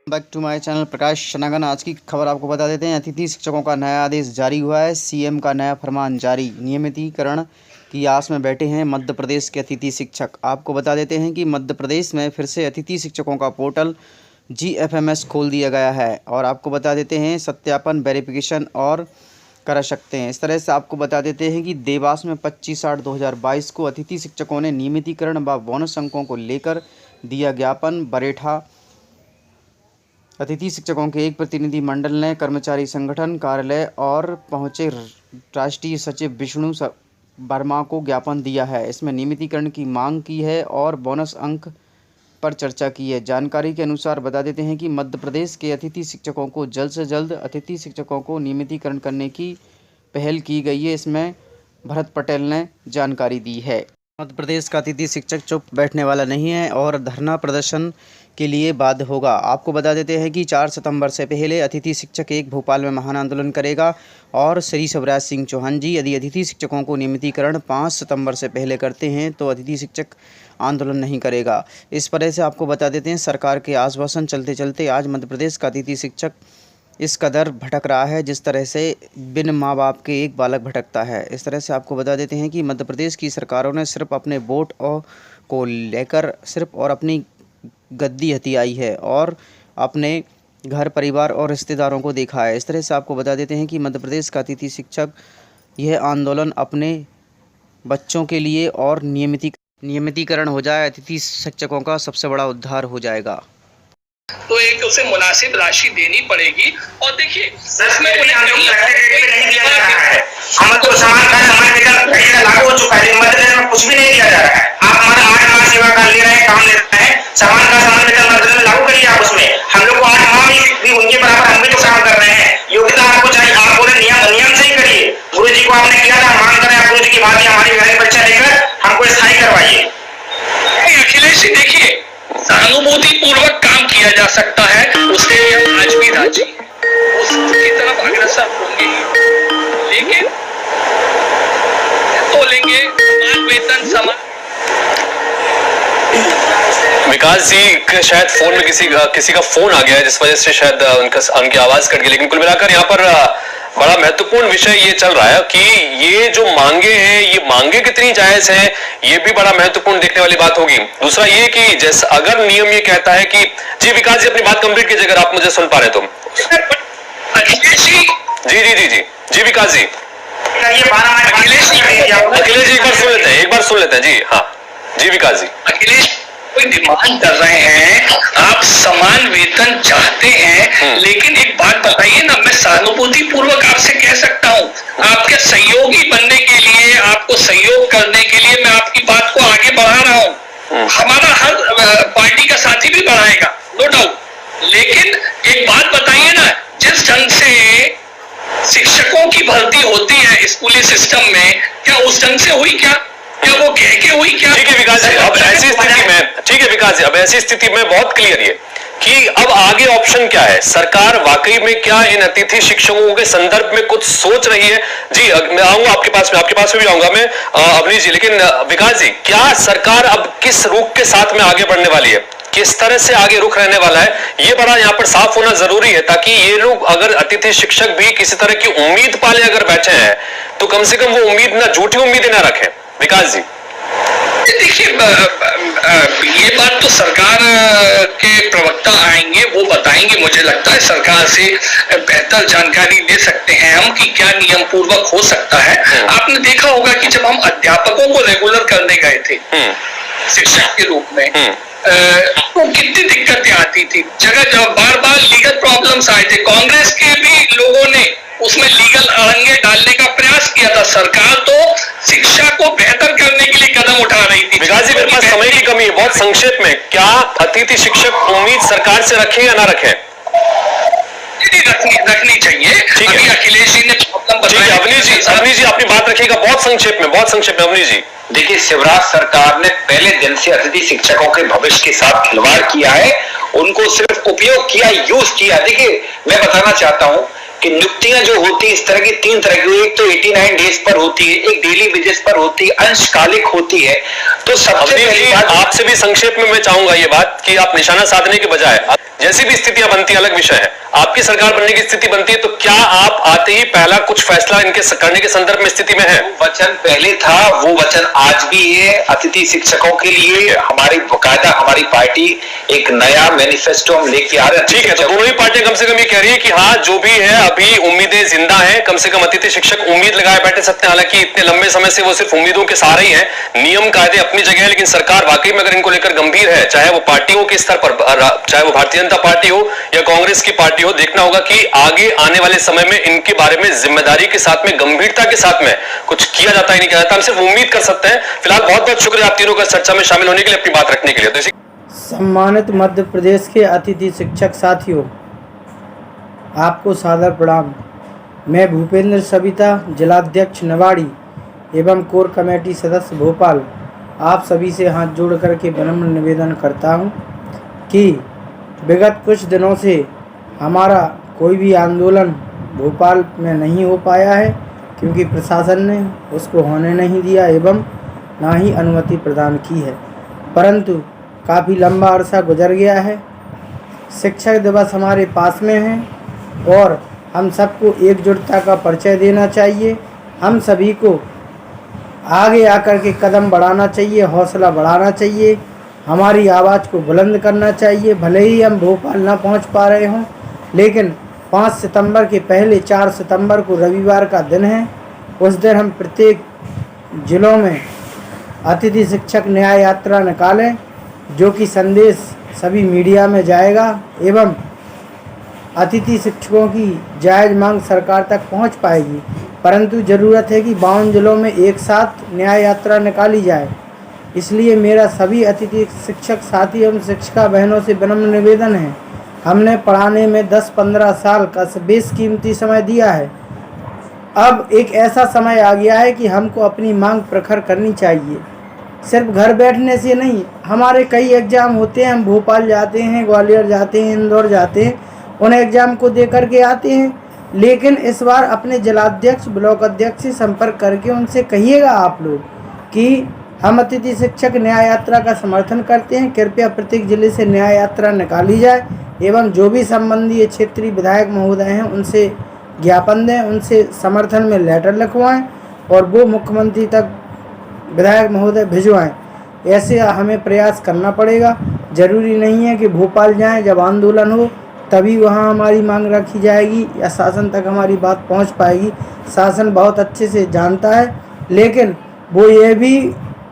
Back to my channel प्रकाश शनागन। आज की खबर आपको बता देते हैं। अतिथि शिक्षकों का नया आदेश जारी हुआ है। सीएम का नया फरमान जारी। नियमितीकरण की आस में बैठे हैं मध्य प्रदेश के अतिथि शिक्षक। आपको बता देते हैं कि मध्य प्रदेश में फिर से अतिथि शिक्षकों का पोर्टल GFMS खोल दिया गया है और आपको बता देते हैं सत्यापन वेरिफिकेशन और कर सकते हैं। इस तरह से आपको बता देते हैं कि देवास में 25/8/2022 को अतिथि शिक्षकों ने नियमितीकरण व बोनस अंकों को लेकर दिया ज्ञापन। बरेठा अतिथि शिक्षकों के एक प्रतिनिधि मंडल ने कर्मचारी संगठन कार्यालय और पहुंचे राष्ट्रीय सचिव विष्णु वर्मा को ज्ञापन दिया है। इसमें नियमितीकरण की मांग की है और बोनस अंक पर चर्चा की है। जानकारी के अनुसार बता देते हैं कि मध्य प्रदेश के अतिथि शिक्षकों को जल्द से जल्द अतिथि शिक्षकों को नियमितीकरण करने की पहल की गई है। इसमें भरत पटेल ने जानकारी दी है। मध्य प्रदेश का अतिथि शिक्षक चुप बैठने वाला नहीं है और धरना प्रदर्शन के लिए बाध्य होगा। आपको बता देते हैं कि 4 सितंबर से पहले अतिथि शिक्षक एक भोपाल में महान आंदोलन करेगा और श्री शिवराज सिंह चौहान जी यदि अतिथि शिक्षकों को नियमितीकरण 5 सितंबर से पहले करते हैं तो अतिथि शिक्षक आंदोलन नहीं करेगा। इस तरह से आपको बता देते हैं सरकार के आश्वासन चलते चलते आज मध्य प्रदेश का अतिथि शिक्षक इस कदर भटक रहा है जिस तरह से बिन माँ बाप के एक बालक भटकता है। इस तरह से आपको बता देते हैं कि मध्य प्रदेश की सरकारों ने सिर्फ अपने वोट को लेकर सिर्फ और अपनी गद्दी हथियाई है और अपने घर परिवार और रिश्तेदारों को देखा है। इस तरह से आपको बता देते हैं कि मध्य प्रदेश का अतिथि शिक्षक यह आंदोलन अपने बच्चों के लिए और नियमितीकरण हो जाए, अतिथि शिक्षकों का सबसे बड़ा उद्धार हो जाएगा। तो एक उसे मुनासिब राशि देनी पड़ेगी। और देखिए इसमें नहीं दिया जा रहा है। हम तो समान वेतन लागू हो चुका है, मध्य प्रदेश में कुछ भी नहीं दिया जा रहा है। आप हमारा 8 माह सेवा का ले रहे हैं, काम ले रहे हैं, समान वेतन मध्य प्रदेश लागू करिए आप उसमें। हम लोग को 8 माह भी उनके बराबर हम भी तो काम कर रहे हैं। योग्यता आपको चाहिए, आप बोले नियम से ही करिए। गुरु जी को आपने किया था, मांग करें आप गुरु जी की बात हमारी घर बच्चा लेकर हमको स्थायी करवाइए। अखिलेश जी देखिए सहानुभूति पूर्वक काम किया जा सकता है, उसके लिए हम आज भी राजी हैं, उसकी तरफ अग्रसर होंगे ही। लेकिन तो लेंगे समान वेतन समान। विकास जी के शायद फोन में किसी का फोन आ गया है जिस वजह से शायद उनकी आवाज कट गई। लेकिन कुल मिलाकर यहाँ पर बड़ा महत्वपूर्ण विषय ये चल रहा है कि ये जो मांगे हैं ये मांगे कितनी जायज हैं, ये भी बड़ा महत्वपूर्ण देखने वाली बात होगी। दूसरा ये कि जैसे अगर नियम ये कहता है कि जी विकास जी अपनी बात कंप्लीट कीजिए अगर आप मुझे सुन पा रहे तो। अखिलेश जी जी विकास जी अखिलेश जी एक बार सुन लेते हैं जी। हाँ जी विकास जी। अखिलेश कोई डिमांड कर रहे हैं, आप समान वेतन चाहते हैं, लेकिन एक बात बताइए ना, मैं सहानुभूति पूर्वक आपसे कह सकता हूं, आपके सहयोगी बनने के लिए, आपको सहयोग करने के लिए मैं आपकी बात को आगे बढ़ा रहा हूं। हमारा हर पार्टी का साथी भी बढ़ाएगा, नो डाउट। लेकिन एक बात बताइए ना, जिस ढंग से शिक्षकों की भर्ती होती है स्कूली सिस्टम में, क्या उस ढंग से हुई क्या वो कह के हुई क्या? ठीक है विकास जी, अब ऐसी स्थिति में ठीक है विकास जी, अब ऐसी स्थिति में बहुत क्लियर है कि अब आगे ऑप्शन क्या है। सरकार वाकई में क्या इन अतिथि शिक्षकों के संदर्भ में कुछ सोच रही है? जी मैं आऊंगा आपके पास में भी आऊंगा मैं अवनीश जी। लेकिन विकास जी, क्या सरकार अब किस रुख के साथ में आगे बढ़ने वाली है, किस तरह से आगे रुख रहने वाला है, ये बड़ा यहाँ पर साफ होना जरूरी है ताकि ये लोग अगर अतिथि शिक्षक भी किसी तरह की उम्मीद पाले अगर बैठे हैं तो कम से कम वो उम्मीद ना झूठी उम्मीदें ना रखें। विकास जी देखिए ये बात तो सरकार के प्रवक्ता आएंगे, वो बताएंगे। मुझे लगता है सरकार से बेहतर जानकारी ले सकते हैं हम कि क्या नियम पूर्वक हो सकता है। आपने देखा होगा कि जब हम अध्यापकों को रेगुलर करने गए थे शिक्षक के रूप में तो कितनी दिक्कतें आती थी, जगह बार बार लीगल प्रॉब्लम्स आए थे। कांग्रेस के भी लोगों ने उसमें लीगल अड़ंगे डालने का प्रयास किया था। सरकार तो शिक्षा को बेहतर करने के लिए कदम उठा रही थी। विकास जी मेरे पास समय की कमी है, बहुत संक्षेप में, क्या अतिथि शिक्षक उम्मीद सरकार से रखें या ना रखें? रखनी चाहिए। अभी अखिलेश जी ने प्रॉब्लम बताया। अवनीश जी अपनी बात रखिएगा बहुत संक्षेप में अवनीश जी। देखिए शिवराज सरकार ने पहले दिन से अतिथि शिक्षकों के भविष्य के साथ खिलवाड़ किया है, उनको सिर्फ उपयोग किया, यूज किया। देखिए मैं बताना चाहता हूं कि नियुक्तियां जो होती है इस तरह की 3 तरह की, एक तो 89 डेज पर होती है, एक डेली बेसिस पर होती है, अंशकालिक होती है। तो सबसे पहली बात आपसे भी संक्षेप में मैं चाहूंगा ये बात कि आप निशाना साधने के बजाय जैसी भी स्थितियां बनती है अलग विषय है, आपकी सरकार बनने की स्थिति बनती है तो क्या आप आते ही पहला कुछ फैसला इनके करने के संदर्भ में स्थिति में है? वचन पहले था, वो वचन आज भी है। अतिथि शिक्षकों के लिए हमारी बकायदा हमारी पार्टी एक नया मैनिफेस्टो हम लेके आ रहे हैं। ठीक है, तो दोनों ही पार्टियां कम से कम ये कह रही है कि हाँ जो भी है अभी उम्मीदें जिंदा हैं, कम से कम अतिथि शिक्षक उम्मीद लगाए बैठे सकते हैं। हालांकि इतने लंबे समय से वो सिर्फ उम्मीदों के सहारे ही हैं, नियम कायदे अपनी जगह है, लेकिन सरकार वाकई में अगर इनको लेकर गंभीर है, चाहे वो पार्टियों के स्तर पर, चाहे वो भारतीय जनता पार्टी हो या कांग्रेस की पार्टी हो, देखना होगा कि आगे आने वाले समय में इनके बारे में जिम्मेदारी के साथ में, गंभीरता के साथ में कुछ किया जाता है नहीं किया जाता, हम सिर्फ उम्मीद कर सकते हैं। फिलहाल बहुत बहुत शुक्रिया आप तीनों का चर्चा में शामिल होने के लिए, अपनी बात रखने के लिए। तो सम्मानित मध्य प्रदेश के अतिथि शिक्षक साथियों, आपको सादर प्रणाम। मैं भूपेंद्र सविता, जिलाध्यक्ष निवाड़ी एवं कोर कमेटी सदस्य भोपाल, आप सभी से हाथ जोड़ करके विनम्र निवेदन करता हूं कि विगत कुछ दिनों से हमारा कोई भी आंदोलन भोपाल में नहीं हो पाया है, क्योंकि प्रशासन ने उसको होने नहीं दिया एवं ना ही अनुमति प्रदान की है। परंतु काफ़ी लंबा अरसा गुजर गया है, शिक्षक दिवस हमारे पास में है और हम सबको एकजुटता का परिचय देना चाहिए। हम सभी को आगे आकर के कदम बढ़ाना चाहिए, हौसला बढ़ाना चाहिए, हमारी आवाज़ को बुलंद करना चाहिए। भले ही हम भोपाल ना पहुंच पा रहे हों, लेकिन 5 सितंबर के पहले 4 सितंबर को रविवार का दिन है। उस दिन हम प्रत्येक जिलों में अतिथि शिक्षक न्याय यात्रा निकालें, जो कि संदेश सभी मीडिया में जाएगा एवं अतिथि शिक्षकों की जायज़ मांग सरकार तक पहुंच पाएगी। परंतु ज़रूरत है कि 52 जिलों में एक साथ न्याय यात्रा निकाली जाए। इसलिए मेरा सभी अतिथि शिक्षक साथी एवं शिक्षिका बहनों से विनम्र निवेदन है, हमने पढ़ाने में 10-15 साल का बेशकीमती समय दिया है। अब एक ऐसा समय आ गया है कि हमको अपनी मांग प्रखर करनी चाहिए। सिर्फ घर बैठने से नहीं, हमारे कई एग्ज़ाम होते हैं, हम भोपाल जाते हैं, ग्वालियर जाते हैं, इंदौर जाते हैं, उन एग्ज़ाम को दे करके आते हैं। लेकिन इस बार अपने जिलाध्यक्ष, ब्लॉक अध्यक्ष से संपर्क करके उनसे कहिएगा आप लोग कि हम अतिथि शिक्षक न्याय यात्रा का समर्थन करते हैं, कृपया प्रत्येक जिले से न्याय यात्रा निकाली जाए एवं जो भी संबंधित क्षेत्रीय विधायक महोदय हैं उनसे ज्ञापन दें, उनसे समर्थन में लेटर लिखवाएं और वो मुख्यमंत्री तक विधायक महोदय भिजवाएं। ऐसे हमें प्रयास करना पड़ेगा। ज़रूरी नहीं है कि भोपाल जाएं, जब आंदोलन हो तभी वहाँ हमारी मांग रखी जाएगी या शासन तक हमारी बात पहुँच पाएगी। शासन बहुत अच्छे से जानता है, लेकिन वो ये भी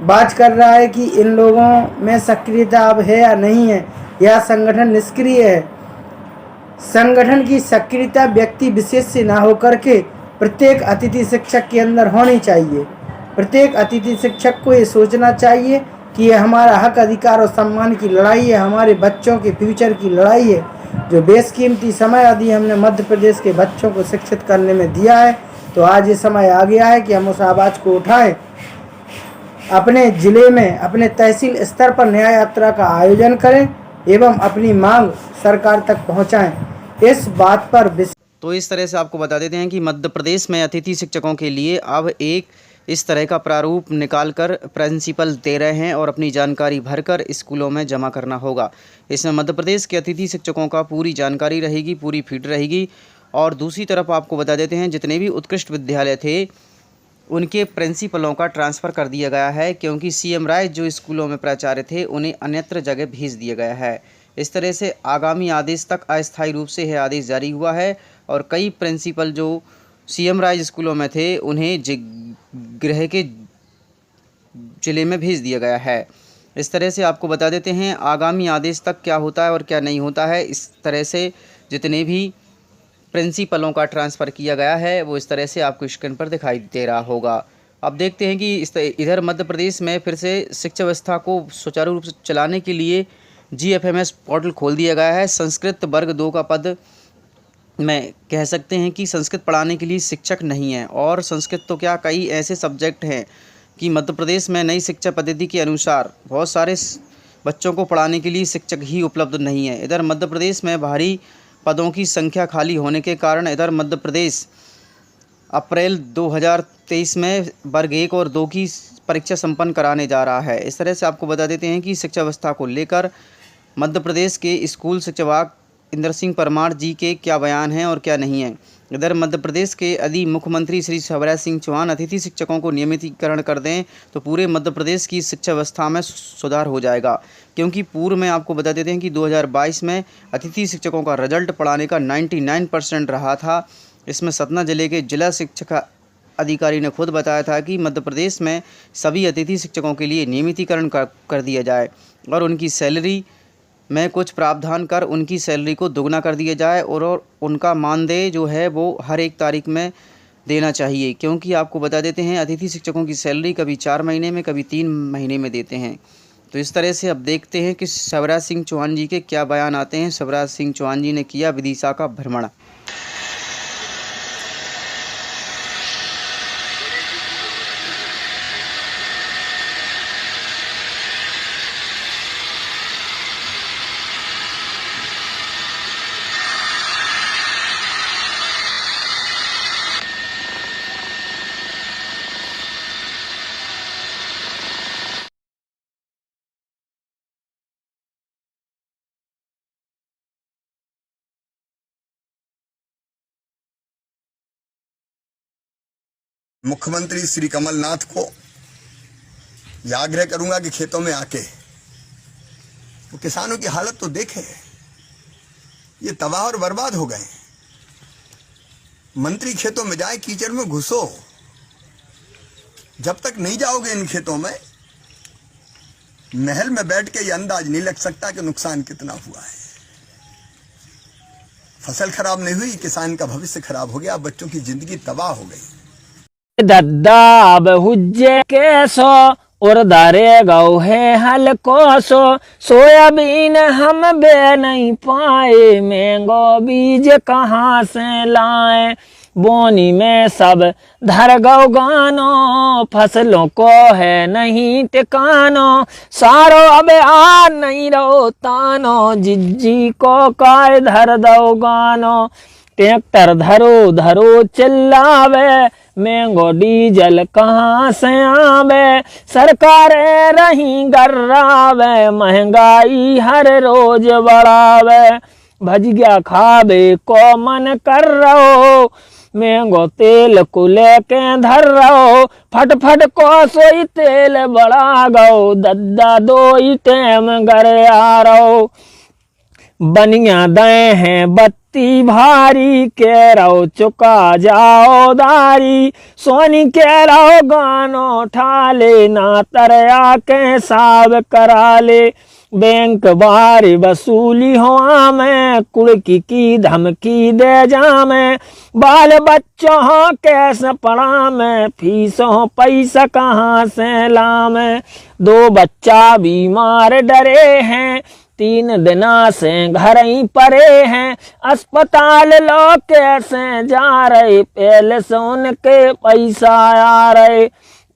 बात कर रहा है कि इन लोगों में सक्रियता अब है या नहीं है, या संगठन निष्क्रिय है। संगठन की सक्रियता व्यक्ति विशेष से ना होकर के प्रत्येक अतिथि शिक्षक के अंदर होनी चाहिए। प्रत्येक अतिथि शिक्षक को ये सोचना चाहिए कि ये हमारा हक, अधिकार और सम्मान की लड़ाई है, हमारे बच्चों के फ्यूचर की लड़ाई है। जो बेशकीमती समय यदि हमने मध्य प्रदेश के बच्चों को शिक्षित करने में दिया है, तो आज ये समय आ गया है कि हम उस आवाज़ को उठाएं, अपने ज़िले में, अपने तहसील स्तर पर न्याय यात्रा का आयोजन करें एवं अपनी मांग सरकार तक पहुंचाएं। इस बात पर तो इस तरह से आपको बता देते हैं कि मध्य प्रदेश में अतिथि शिक्षकों के लिए अब एक इस तरह का प्रारूप निकालकर प्रिंसिपल दे रहे हैं और अपनी जानकारी भरकर स्कूलों में जमा करना होगा। इसमें मध्य प्रदेश के अतिथि शिक्षकों का पूरी जानकारी रहेगी, पूरी फीड रहेगी। और दूसरी तरफ आपको बता देते हैं जितने भी उत्कृष्ट विद्यालय थे उनके प्रिंसिपलों का ट्रांसफ़र कर दिया गया है, क्योंकि सीएम राय जो स्कूलों में प्राचार्य थे उन्हें अन्यत्र जगह भेज दिया गया है। इस तरह से आगामी आदेश तक अस्थायी रूप से यह आदेश जारी हुआ है और कई प्रिंसिपल जो सीएम राय स्कूलों में थे उन्हें गृह के ज़िले में भेज दिया गया है। इस तरह से आपको बता देते हैं आगामी आदेश तक क्या होता है और क्या नहीं होता है। इस तरह से जितने भी प्रिंसिपलों का ट्रांसफ़र किया गया है वो इस तरह से आपको स्क्रीन पर दिखाई दे रहा होगा। अब देखते हैं कि इधर मध्य प्रदेश में फिर से शिक्षा व्यवस्था को सुचारू रूप से चलाने के लिए GFMS पोर्टल खोल दिया गया है। संस्कृत वर्ग 2 का पद में कह सकते हैं कि संस्कृत पढ़ाने के लिए शिक्षक नहीं है, और संस्कृत तो क्या कई ऐसे सब्जेक्ट हैं कि मध्य प्रदेश में नई शिक्षा पद्धति के अनुसार बहुत सारे बच्चों को पढ़ाने के लिए शिक्षक ही उपलब्ध नहीं है। इधर मध्य प्रदेश में भारी पदों की संख्या खाली होने के कारण इधर मध्य प्रदेश अप्रैल 2023 में वर्ग 1 और 2 की परीक्षा संपन्न कराने जा रहा है। इस तरह से आपको बता देते हैं कि शिक्षा व्यवस्था को लेकर मध्य प्रदेश के स्कूल शिक्षा विभाग इंदर सिंह परमार जी के क्या बयान हैं और क्या नहीं है। इधर मध्य प्रदेश के यदि मुख्यमंत्री श्री शिवराज सिंह चौहान अतिथि शिक्षकों को नियमितीकरण कर दें तो पूरे मध्य प्रदेश की शिक्षा व्यवस्था में सुधार हो जाएगा, क्योंकि पूर्व में आपको बता देते हैं कि 2022 में अतिथि शिक्षकों का रिजल्ट पढ़ाने का 99% रहा था। इसमें सतना जिले के जिला शिक्षा अधिकारी ने खुद बताया था कि मध्य प्रदेश में सभी अतिथि शिक्षकों के लिए नियमितीकरण कर दिया जाए और उनकी सैलरी में कुछ प्रावधान कर उनकी सैलरी को दुगना कर दिया जाए और उनका मानदेय जो है वो हर 1 तारीख में देना चाहिए, क्योंकि आपको बता देते हैं अतिथि शिक्षकों की सैलरी कभी 4 महीने में कभी 3 महीने में देते हैं। तो इस तरह से अब देखते हैं कि शिवराज सिंह चौहान जी के क्या बयान आते हैं। शिवराज सिंह चौहान जी ने किया विदिशा का भ्रमण। मुख्यमंत्री श्री कमलनाथ को यह आग्रह करूंगा कि खेतों में आके तो किसानों की हालत तो देखें, ये तबाह और बर्बाद हो गए। मंत्री खेतों में जाए, कीचड़ में घुसो, जब तक नहीं जाओगे इन खेतों में महल में बैठ के ये अंदाज नहीं लग सकता कि नुकसान कितना हुआ है। फसल खराब नहीं हुई, किसान का भविष्य खराब हो गया, बच्चों की जिंदगी तबाह हो गई। दद्दा बहुजे केसो और दारे गौ है हल्को सो, सोयाबीन हम बे नहीं पाए, मैंगो बीज कहाँ से लाए, बोनी में सब धर गौ गानो, फसलों को है नहीं टिकानो, सारो अब आ नहीं रहो तानो, जिज्जी को काय धर दो गानो, ट्रैक्टर धरो धरो चिल्लावे, महंगो डीजल कहाँ से आवे, सरकारें रही गर्रावे, महंगाई हर रोज बढ़ावे, भज गया खाबे को मन कर रहो, महंगो तेल को लेके धर रहो, फट फट को सोई तेल बढ़ा गो, दद्दा दो ही टाइम घर आ रहो, बनिया दए हैं बत्ती भारी, कह रहो चुका जाओ दारी, सोनी कह रहो गानो ठा ले, ना तरया के साब करा ले, बैंक बारी वसूली हुआ में, कुड़की की धमकी दे जा में, बाल बच्चों कैसे पढ़ा में, फीसों पैसा कहाँ से ला में, 2 बच्चा बीमार डरे हैं, 3 दिना से घर ही परे हैं, अस्पताल लोग कैसे जा रहे, पहले से उनके पैसा आ रहे,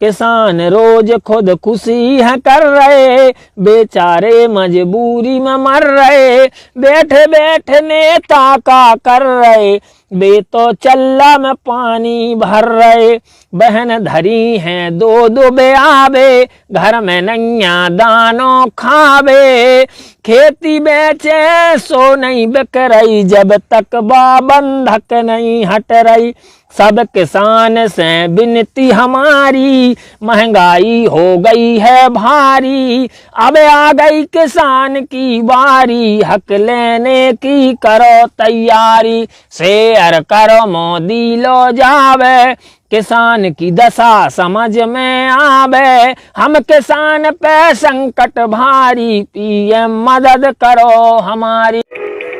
किसान रोज खुद खुशी है कर रहे, बेचारे मजबूरी में मर रहे, बैठे बैठे नेता का कर रहे, बे तो चल्ला में पानी भर रहे, बहन धरी हैं 2 ब्याबे, घर में नैया दानो खाबे, खेती बेचे सो नहीं बिक रही, जब तक बंधक नहीं हट रही, सब किसान से विनती हमारी, महंगाई हो गई है भारी, अब आ गई किसान की बारी, हक लेने की करो तैयारी, शेयर करो मोदी लो जावे, किसान की दशा समझ में आवे, हम किसान पे संकट भारी, पीएम मदद करो हमारी।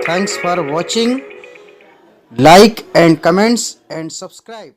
Thanks for watching, like and comments and subscribe.